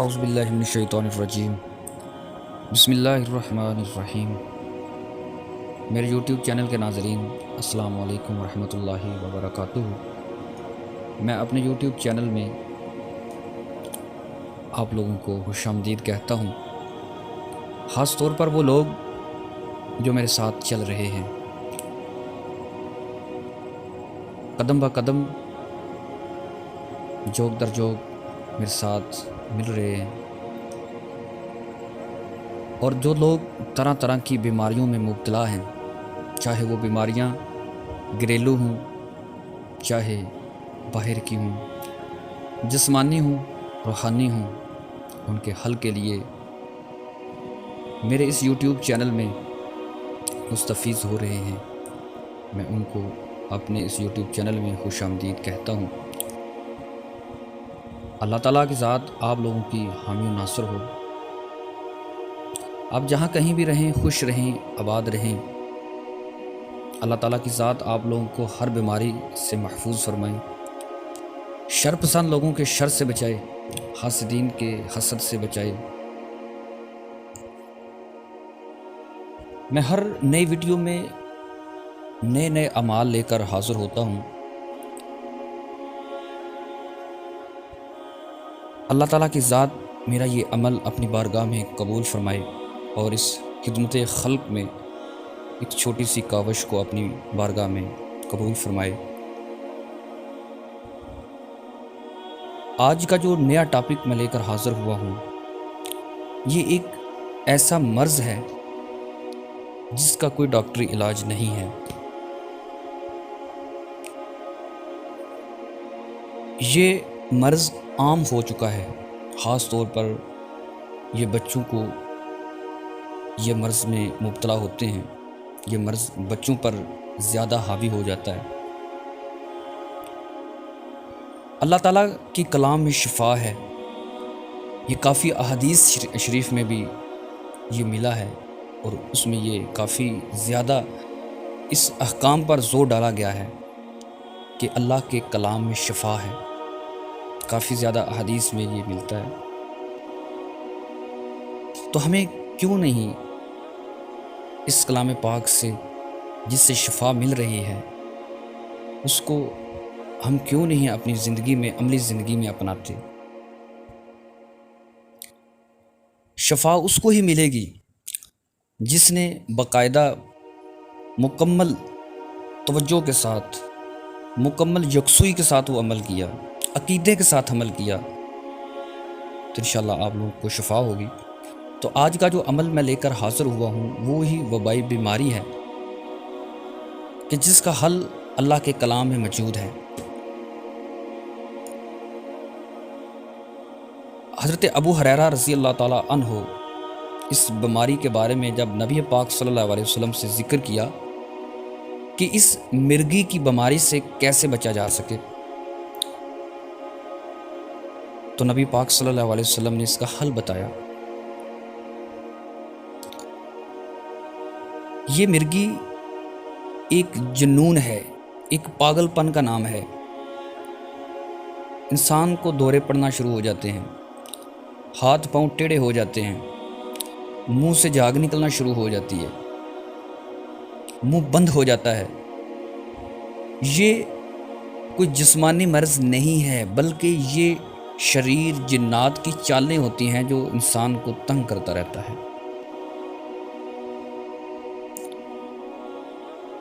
اعوذ باللہ من الشیطان الرجیم بسم اللہ الرحمن الرحیم۔ میرے یوٹیوب چینل کے ناظرین، السلام علیکم ورحمۃ اللہ وبرکاتہ۔ میں اپنے یوٹیوب چینل میں آپ لوگوں کو خوش آمدید کہتا ہوں، خاص طور پر وہ لوگ جو میرے ساتھ چل رہے ہیں، قدم قدم جوگ در جوگ میرے ساتھ مل رہے ہیں، اور جو لوگ طرح طرح کی بیماریوں میں مبتلا ہیں، چاہے وہ بیماریاں گھریلو ہوں، چاہے باہر کی ہوں، جسمانی ہوں، روحانی ہوں، ان کے حل کے لیے میرے اس یوٹیوب چینل میں مستفیض ہو رہے ہیں۔ میں ان کو اپنے اس یوٹیوب چینل میں خوش آمدید کہتا ہوں۔ اللہ تعالیٰ کی ذات آپ لوگوں کی حامی و ناصر ہو۔ آپ جہاں کہیں بھی رہیں، خوش رہیں، آباد رہیں۔ اللہ تعالیٰ کی ذات آپ لوگوں کو ہر بیماری سے محفوظ فرمائے، شر پسند لوگوں کے شر سے بچائے، حاسدین کے حسد سے بچائے۔ میں ہر نئی ویڈیو میں نئے اعمال لے کر حاضر ہوتا ہوں۔ اللہ تعالیٰ کی ذات میرا یہ عمل اپنی بارگاہ میں قبول فرمائے، اور اس خدمت خلق میں ایک چھوٹی سی کاوش کو اپنی بارگاہ میں قبول فرمائے۔ آج کا جو نیا ٹاپک میں لے کر حاضر ہوا ہوں، یہ ایک ایسا مرض ہے جس کا کوئی ڈاکٹری علاج نہیں ہے۔ یہ مرض عام ہو چکا ہے، خاص طور پر یہ بچوں کو یہ مرض میں مبتلا ہوتے ہیں، یہ مرض بچوں پر زیادہ حاوی ہو جاتا ہے۔ اللہ تعالیٰ کی کلام میں شفا ہے، یہ کافی احادیث شریف میں بھی یہ ملا ہے، اور اس میں یہ کافی زیادہ اس احکام پر زور ڈالا گیا ہے کہ اللہ کے کلام میں شفا ہے۔ کافی زیادہ احادیث میں یہ ملتا ہے۔ تو ہمیں کیوں نہیں اس کلام پاک سے جس سے شفا مل رہی ہے، اس کو ہم کیوں نہیں اپنی زندگی میں، عملی زندگی میں اپناتے؟ شفا اس کو ہی ملے گی جس نے باقاعدہ مکمل توجہ کے ساتھ، مکمل یکسوئی کے ساتھ وہ عمل کیا، عقیدے کے ساتھ عمل کیا، تو انشاءاللہ آپ لوگوں کو شفا ہوگی۔ تو آج کا جو عمل میں لے کر حاضر ہوا ہوں، وہ ہی وبائی بیماری ہے کہ جس کا حل اللہ کے کلام میں موجود ہے۔ حضرت ابو ہریرہ رضی اللہ تعالیٰ عنہ اس بیماری کے بارے میں جب نبی پاک صلی اللہ علیہ وسلم سے ذکر کیا کہ اس مرگی کی بیماری سے کیسے بچا جا سکے، تو نبی پاک صلی اللہ علیہ وسلم نے اس کا حل بتایا۔ یہ مرگی ایک جنون ہے، ایک پاگل پن کا نام ہے۔ انسان کو دورے پڑنا شروع ہو جاتے ہیں، ہاتھ پاؤں ٹیڑھے ہو جاتے ہیں، منہ سے جھاگ نکلنا شروع ہو جاتی ہے، منہ بند ہو جاتا ہے۔ یہ کوئی جسمانی مرض نہیں ہے، بلکہ یہ شریر جنات کی چالیں ہوتی ہیں جو انسان کو تنگ کرتا رہتا ہے۔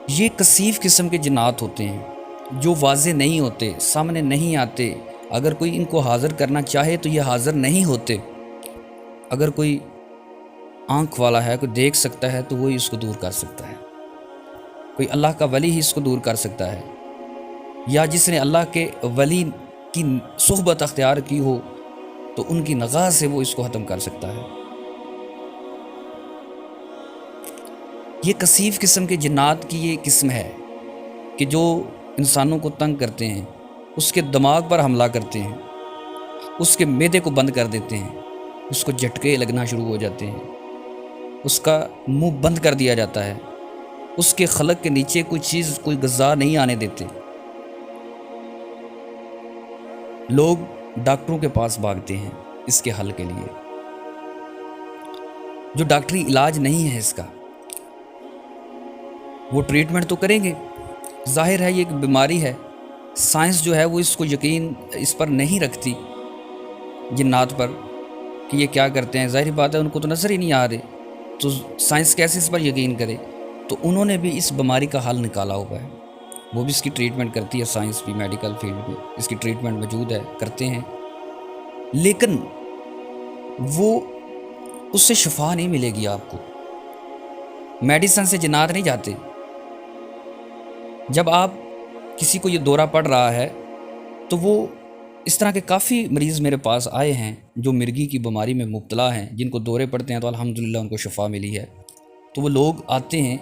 یہ کثیف قسم کے جنات ہوتے ہیں جو واضح نہیں ہوتے، سامنے نہیں آتے۔ اگر کوئی ان کو حاضر کرنا چاہے تو یہ حاضر نہیں ہوتے۔ اگر کوئی آنکھ والا ہے، کوئی دیکھ سکتا ہے، تو وہی اس کو دور کر سکتا ہے۔ کوئی اللہ کا ولی ہی اس کو دور کر سکتا ہے، یا جس نے اللہ کے ولی کی صحبت اختیار کی ہو تو ان کی نگاہ سے وہ اس کو ختم کر سکتا ہے۔ یہ کثیف قسم کے جنات کی یہ قسم ہے کہ جو انسانوں کو تنگ کرتے ہیں، اس کے دماغ پر حملہ کرتے ہیں، اس کے معدے کو بند کر دیتے ہیں، اس کو جھٹکے لگنا شروع ہو جاتے ہیں، اس کا منہ بند کر دیا جاتا ہے، اس کے خلق کے نیچے کوئی چیز، کوئی غذا نہیں آنے دیتے۔ لوگ ڈاکٹروں کے پاس بھاگتے ہیں، اس کے حل کے لیے۔ جو ڈاکٹری علاج نہیں ہے اس کا، وہ ٹریٹمنٹ تو کریں گے، ظاہر ہے یہ ایک بیماری ہے، سائنس جو ہے وہ اس کو یقین اس پر نہیں رکھتی، جنات پر، کہ یہ کیا کرتے ہیں، ظاہری بات ہے ان کو تو نظر ہی نہیں آ رہے، تو سائنس کیسے اس پر یقین کرے؟ تو انہوں نے بھی اس بیماری کا حل نکالا ہوا ہے، وہ بھی اس کی ٹریٹمنٹ کرتی ہے، سائنس بھی میڈیکل فیلڈ میں اس کی ٹریٹمنٹ موجود ہے، کرتے ہیں، لیکن وہ اس سے شفا نہیں ملے گی آپ کو، میڈیسن سے جنات نہیں جاتے۔ جب آپ کسی کو یہ دورہ پڑ رہا ہے تو وہ اس طرح کے کافی مریض میرے پاس آئے ہیں جو مرگی کی بیماری میں مبتلا ہیں، جن کو دورے پڑتے ہیں تو الحمدللہ ان کو شفا ملی ہے۔ تو وہ لوگ آتے ہیں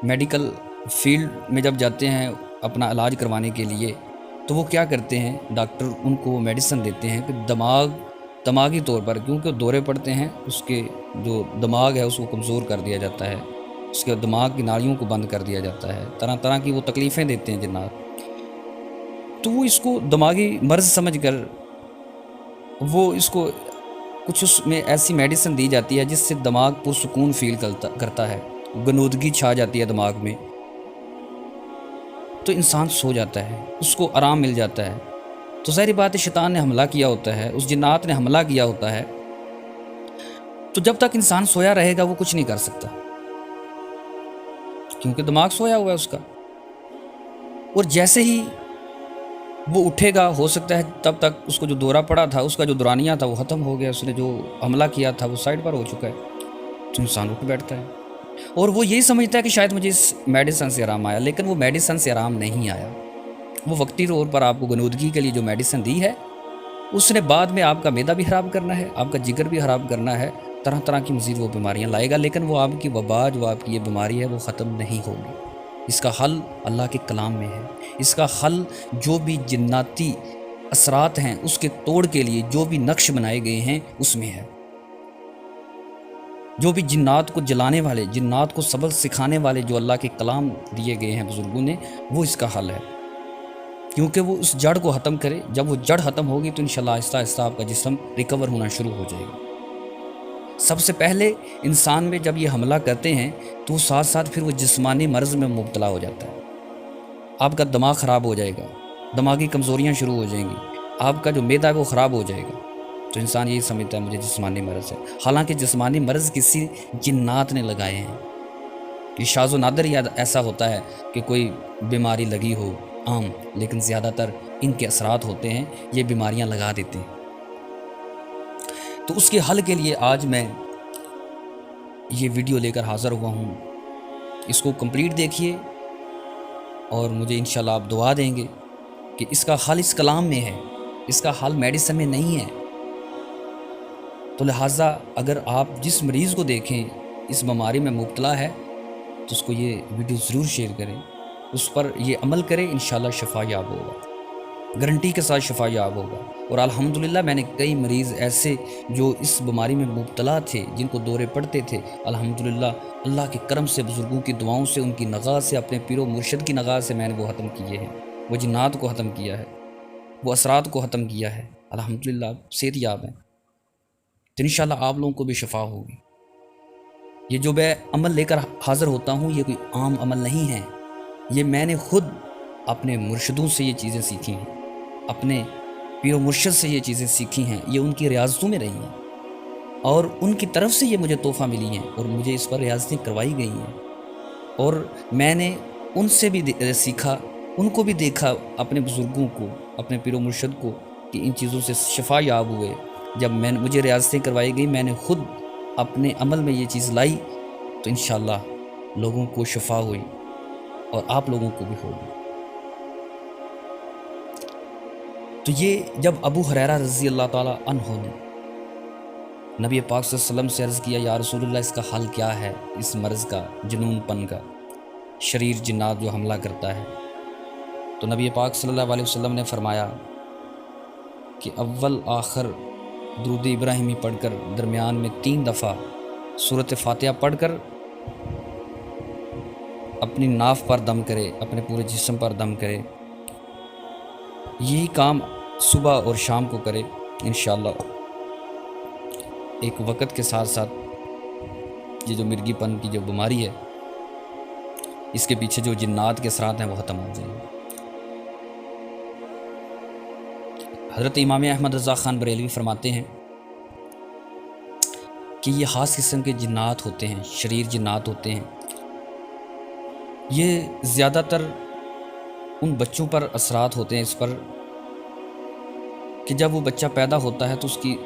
میڈیکل فیلڈ میں، جب جاتے ہیں اپنا علاج کروانے کے لیے تو وہ کیا کرتے ہیں، ڈاکٹر ان کو میڈیسن دیتے ہیں کہ دماغی طور پر، کیونکہ دورے پڑتے ہیں، اس کے جو دماغ ہے اس کو کمزور کر دیا جاتا ہے، اس کے دماغ کی نالیوں کو بند کر دیا جاتا ہے، طرح طرح کی وہ تکلیفیں دیتے ہیں جنات، تو وہ اس کو دماغی مرض سمجھ کر وہ اس کو کچھ اس میں ایسی میڈیسن دی جاتی ہے جس سے دماغ پرسکون فیل کرتا ہے، گنودگی چھا جاتی ہے دماغ میں، تو انسان سو جاتا ہے، اس کو آرام مل جاتا ہے۔ تو ظاہری بات ہے شیطان نے حملہ کیا ہوتا ہے، اس جنات نے حملہ کیا ہوتا ہے، تو جب تک انسان سویا رہے گا وہ کچھ نہیں کر سکتا، کیونکہ دماغ سویا ہوا ہے اس کا، اور جیسے ہی وہ اٹھے گا، ہو سکتا ہے تب تک اس کو جو دورہ پڑا تھا، اس کا جو دورانیہ تھا وہ ختم ہو گیا، اس نے جو حملہ کیا تھا وہ سائڈ پر ہو چکا ہے، تو انسان اٹھ بیٹھتا ہے اور وہ یہی سمجھتا ہے کہ شاید مجھے اس میڈیسن سے آرام آیا، لیکن وہ میڈیسن سے آرام نہیں آیا، وہ وقتی طور پر آپ کو گنودگی کے لیے جو میڈیسن دی ہے اس نے بعد میں آپ کا معدہ بھی خراب کرنا ہے، آپ کا جگر بھی خراب کرنا ہے، طرح طرح کی مزید وہ بیماریاں لائے گا، لیکن وہ آپ کی وبا جو آپ کی یہ بیماری ہے وہ ختم نہیں ہوگی۔ اس کا حل اللہ کے کلام میں ہے، اس کا حل جو بھی جناتی اثرات ہیں اس کے توڑ کے لیے جو بھی نقش بنائے گئے ہیں اس میں ہے، جو بھی جنات کو جلانے والے، جنات کو سبق سکھانے والے جو اللہ کے کلام دیے گئے ہیں بزرگوں نے، وہ اس کا حل ہے، کیونکہ وہ اس جڑ کو ختم کرے۔ جب وہ جڑ ختم ہوگی تو انشاءاللہ آہستہ آہستہ آپ کا جسم ریکور ہونا شروع ہو جائے گا۔ سب سے پہلے انسان میں جب یہ حملہ کرتے ہیں تو ساتھ ساتھ پھر وہ جسمانی مرض میں مبتلا ہو جاتا ہے، آپ کا دماغ خراب ہو جائے گا، دماغی کمزوریاں شروع ہو جائیں گی، آپ کا جو معدہ ہے وہ خراب ہو جائے گا، تو انسان یہی سمجھتا ہے مجھے جسمانی مرض ہے، حالانکہ جسمانی مرض کسی جنات نے لگائے ہیں۔ یہ شاذ و نادر ہی ایسا ہوتا ہے کہ کوئی بیماری لگی ہو عام، لیکن زیادہ تر ان کے اثرات ہوتے ہیں، یہ بیماریاں لگا دیتے ہیں۔ تو اس کے حل کے لیے آج میں یہ ویڈیو لے کر حاضر ہوا ہوں، اس کو کمپلیٹ دیکھیے اور مجھے انشاءاللہ آپ دعا دیں گے کہ اس کا حل اس کلام میں ہے، اس کا حل میڈیسن میں نہیں ہے۔ تو لہٰذا اگر آپ جس مریض کو دیکھیں اس بیماری میں مبتلا ہے تو اس کو یہ ویڈیو ضرور شیئر کریں، اس پر یہ عمل کریں، انشاءاللہ شفا یاب ہوگا، گارنٹی کے ساتھ شفا یاب ہوگا۔ اور الحمدللہ میں نے کئی مریض ایسے جو اس بیماری میں مبتلا تھے، جن کو دورے پڑتے تھے، الحمدللہ اللہ کے کرم سے، بزرگوں کی دعاؤں سے، ان کی نگاہ سے، اپنے پیر و مرشد کی نگاہ سے میں نے وہ ختم کیے ہیں، وہ جنات کو ختم کیا ہے، وہ اثرات کو ختم کیا ہے، الحمدللہ صحت یاب ہیں۔ تو انشاءاللہ آپ لوگوں کو بھی شفا ہوگی۔ یہ جو میں عمل لے کر حاضر ہوتا ہوں یہ کوئی عام عمل نہیں ہے، یہ میں نے خود اپنے مرشدوں سے یہ چیزیں سیکھی ہیں، اپنے پیر و مرشد سے یہ چیزیں سیکھی ہیں، یہ ان کی ریاضتوں میں رہی ہیں اور ان کی طرف سے یہ مجھے تحفہ ملی ہیں اور مجھے اس پر ریاضتیں کروائی گئی ہیں، اور میں نے ان سے بھی سیکھا، ان کو بھی دیکھا، اپنے بزرگوں کو، اپنے پیر و مرشد کو، کہ ان چیزوں سے شفا یاب ہوئے۔ جب مجھے ریاضتیں کروائی گئی، میں نے خود اپنے عمل میں یہ چیز لائی تو انشاءاللہ لوگوں کو شفا ہوئی اور آپ لوگوں کو بھی ہوگی۔ تو یہ جب ابو ہریرہ رضی اللہ تعالیٰ عنہ نے نبی پاک صلی اللہ علیہ وسلم سے عرض کیا، یا رسول اللہ اس کا حل کیا ہے، اس مرض کا، جنون پن کا، شریر جنات جو حملہ کرتا ہے، تو نبی پاک صلی اللہ علیہ وسلم نے فرمایا کہ اول آخر درود ابراہیمی پڑھ کر درمیان میں 3 دفعہ سورۃ فاتحہ پڑھ کر اپنی ناف پر دم کرے، اپنے پورے جسم پر دم کرے، یہی کام صبح اور شام کو کرے، انشاءاللہ ایک وقت کے ساتھ ساتھ یہ جو مرگی پن کی جو بیماری ہے، اس کے پیچھے جو جنات کے اثرات ہیں وہ ختم ہو جائیں گے۔ حضرت امام احمد رضا خان بریلوی فرماتے ہیں کہ یہ خاص قسم کے جنات ہوتے ہیں، شریر جنات ہوتے ہیں، یہ زیادہ تر ان بچوں پر اثرات ہوتے ہیں اس پر کہ جب وہ بچہ پیدا ہوتا ہے تو اس کی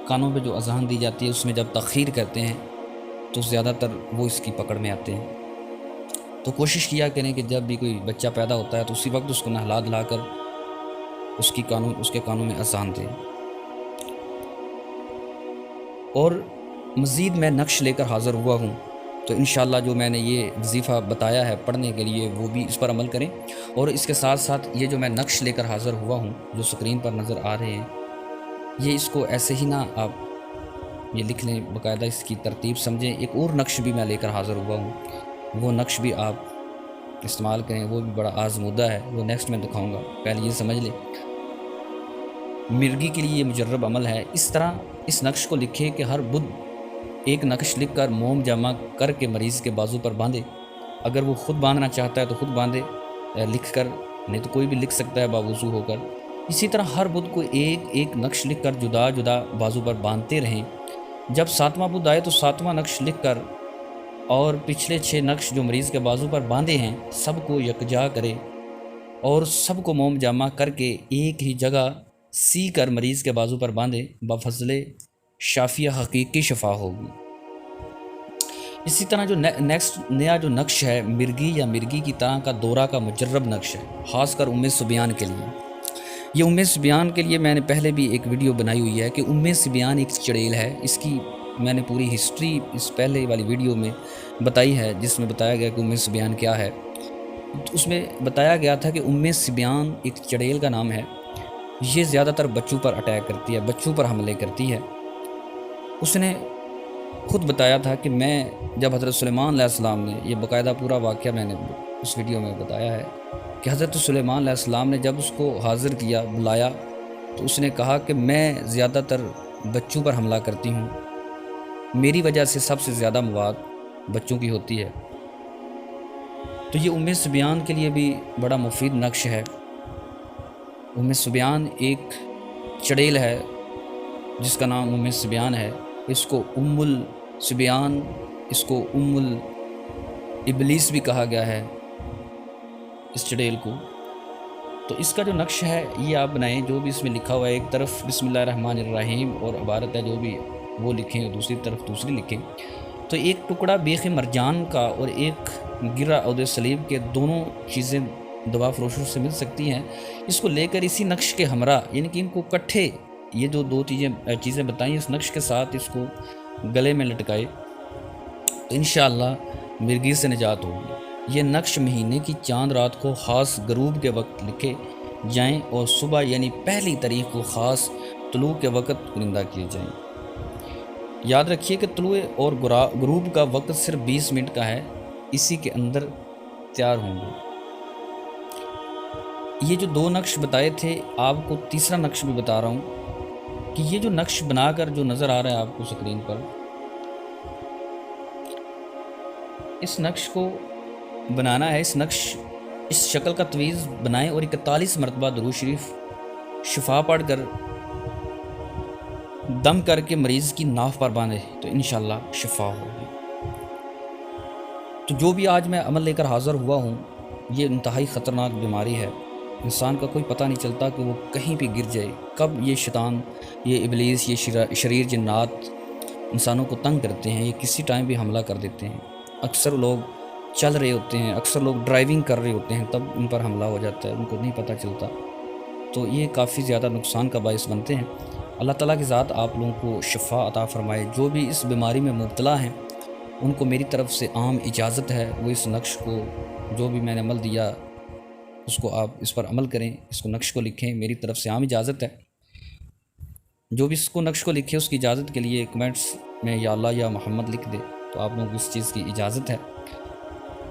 کانوں پہ جو اذان دی جاتی ہے اس میں جب تاخیر کرتے ہیں تو زیادہ تر وہ اس کی پکڑ میں آتے ہیں۔ تو کوشش کیا کریں کہ جب بھی کوئی بچہ پیدا ہوتا ہے تو اسی وقت اس کو نہلا دھلا کر اس کے کانوں میں اذان دیں۔ اور مزید میں نقش لے کر حاضر ہوا ہوں، تو انشاءاللہ جو میں نے یہ وظیفہ بتایا ہے پڑھنے کے لیے وہ بھی اس پر عمل کریں، اور اس کے ساتھ ساتھ یہ جو میں نقش لے کر حاضر ہوا ہوں جو سکرین پر نظر آ رہے ہیں، یہ اس کو ایسے ہی نہ آپ یہ لکھ لیں، باقاعدہ اس کی ترتیب سمجھیں۔ ایک اور نقش بھی میں لے کر حاضر ہوا ہوں، وہ نقش بھی آپ استعمال کریں، وہ بھی بڑا آزمودہ ہے، وہ نیکسٹ میں دکھاؤں گا، پہلے یہ سمجھ لیں۔ مرگی کے لیے یہ مجرب عمل ہے۔ اس طرح اس نقش کو لکھے کہ ہر بدھ ایک نقش لکھ کر موم جمع کر کے مریض کے بازو پر باندھے، اگر وہ خود باندھنا چاہتا ہے تو خود باندھے لکھ کر، نہیں تو کوئی بھی لکھ سکتا ہے باوضو ہو کر۔ اسی طرح ہر بدھ کو ایک ایک نقش لکھ کر جدا جدا بازو پر باندھتے رہیں۔ جب 7واں بدھ آئے تو 7واں نقش لکھ کر اور پچھلے 6 نقش جو مریض کے بازو پر باندھے ہیں سب کو یکجا کرے اور سب کو موم جمع کر کے ایک ہی جگہ سی کر مریض کے بازو پر باندھے، بفضل شافیہ حقیقی شفا ہوگی۔ اسی طرح جو نیا جو نقش ہے مرگی یا مرگی کی طرح کا دورہ کا مجرب نقش ہے، خاص کر سبیان کے لیے۔ یہ سبیان کے لیے میں نے پہلے بھی ایک ویڈیو بنائی ہوئی ہے کہ سبیان ایک چڑیل ہے، اس کی میں نے پوری ہسٹری اس پہلے والی ویڈیو میں بتائی ہے، جس میں بتایا گیا کہ سبیان کیا ہے۔ اس میں بتایا گیا تھا کہ سبیان ایک چڑیل کا نام ہے، یہ زیادہ تر بچوں پر اٹیک کرتی ہے، بچوں پر حملے کرتی ہے۔ اس نے خود بتایا تھا کہ میں جب حضرت سلیمان علیہ السلام نے، یہ باقاعدہ پورا واقعہ میں نے اس ویڈیو میں بتایا ہے کہ حضرت سلیمان علیہ السلام نے جب اس کو حاضر کیا، بلایا، تو اس نے کہا کہ میں زیادہ تر بچوں پر حملہ کرتی ہوں، میری وجہ سے سب سے زیادہ مواد بچوں کی ہوتی ہے۔ تو یہ سبیان کے لیے بھی بڑا مفید نقش ہے۔ سبیان ایک چڑیل ہے جس کا نام سبیان ہے، اس کو السبیان، اس کو الابلیس بھی کہا گیا ہے اس چڑیل کو۔ تو اس کا جو نقش ہے یہ آپ بنائیں، جو بھی اس میں لکھا ہوا ہے، ایک طرف بسم اللہ الرحمن الرحیم اور عبارت ہے جو بھی وہ لکھیں، دوسری طرف دوسری لکھیں۔ تو ایک ٹکڑا بیخ مرجان کا اور ایک گرہ عود سلیب کے، دونوں چیزیں دوا فروشوں سے مل سکتی ہیں، اس کو لے کر اسی نقش کے ہمراہ، یعنی کہ ان کو کٹھے، یہ جو دو چیزیں بتائیں اس نقش کے ساتھ اس کو گلے میں لٹکائے تو انشاءاللہ مرگی سے نجات ہوگی۔ یہ نقش مہینے کی چاند رات کو خاص غروب کے وقت لکھے جائیں اور صبح یعنی پہلی تاریخ کو خاص طلوع کے وقت کنندہ کیے جائیں۔ یاد رکھیے کہ طلوع اور غروب کا وقت صرف 20 منٹ کا ہے، اسی کے اندر تیار ہوں گے۔ یہ جو 2 نقش بتائے تھے، آپ کو تیسرا نقش بھی بتا رہا ہوں کہ یہ جو نقش بنا کر جو نظر آ رہا ہے آپ کو سکرین پر، اس نقش کو بنانا ہے، اس شکل کا تویز بنائیں اور 41 مرتبہ درود شریف شفا پڑھ کر دم کر کے مریض کی ناف پر باندھے تو انشاءاللہ شفا ہوگی۔ تو جو بھی آج میں عمل لے کر حاضر ہوا ہوں، یہ انتہائی خطرناک بیماری ہے، انسان کا کوئی پتہ نہیں چلتا کہ وہ کہیں پہ گر جائے، کب یہ شیطان، یہ ابلیس، یہ شریر جنات انسانوں کو تنگ کرتے ہیں، یہ کسی ٹائم بھی حملہ کر دیتے ہیں۔ اکثر لوگ چل رہے ہوتے ہیں، اکثر لوگ ڈرائیونگ کر رہے ہوتے ہیں، تب ان پر حملہ ہو جاتا ہے، ان کو نہیں پتہ چلتا، تو یہ کافی زیادہ نقصان کا باعث بنتے ہیں۔ اللہ تعالیٰ کی ذات آپ لوگوں کو شفا عطا فرمائے۔ جو بھی اس بیماری میں مبتلا ہیں ان کو میری طرف سے عام اجازت ہے، وہ اس نقش کو، جو بھی میں نے عمل دیا اس کو آپ اس پر عمل کریں، اس کو نقش کو لکھیں، میری طرف سے عام اجازت ہے۔ جو بھی اس کو نقش کو لکھے اس کی اجازت کے لیے کمنٹس میں یا اللہ یا محمد لکھ دے تو آپ لوگوں کو اس چیز کی اجازت ہے۔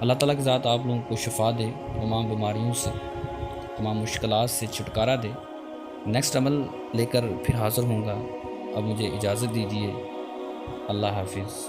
اللہ تعالیٰ کی ذات آپ لوگوں کو شفا دے، تمام بیماریوں سے، تمام مشکلات سے چھٹکارا دے۔ نیکسٹ عمل لے کر پھر حاضر ہوں گا۔ اب مجھے اجازت دیجیے، اللہ حافظ۔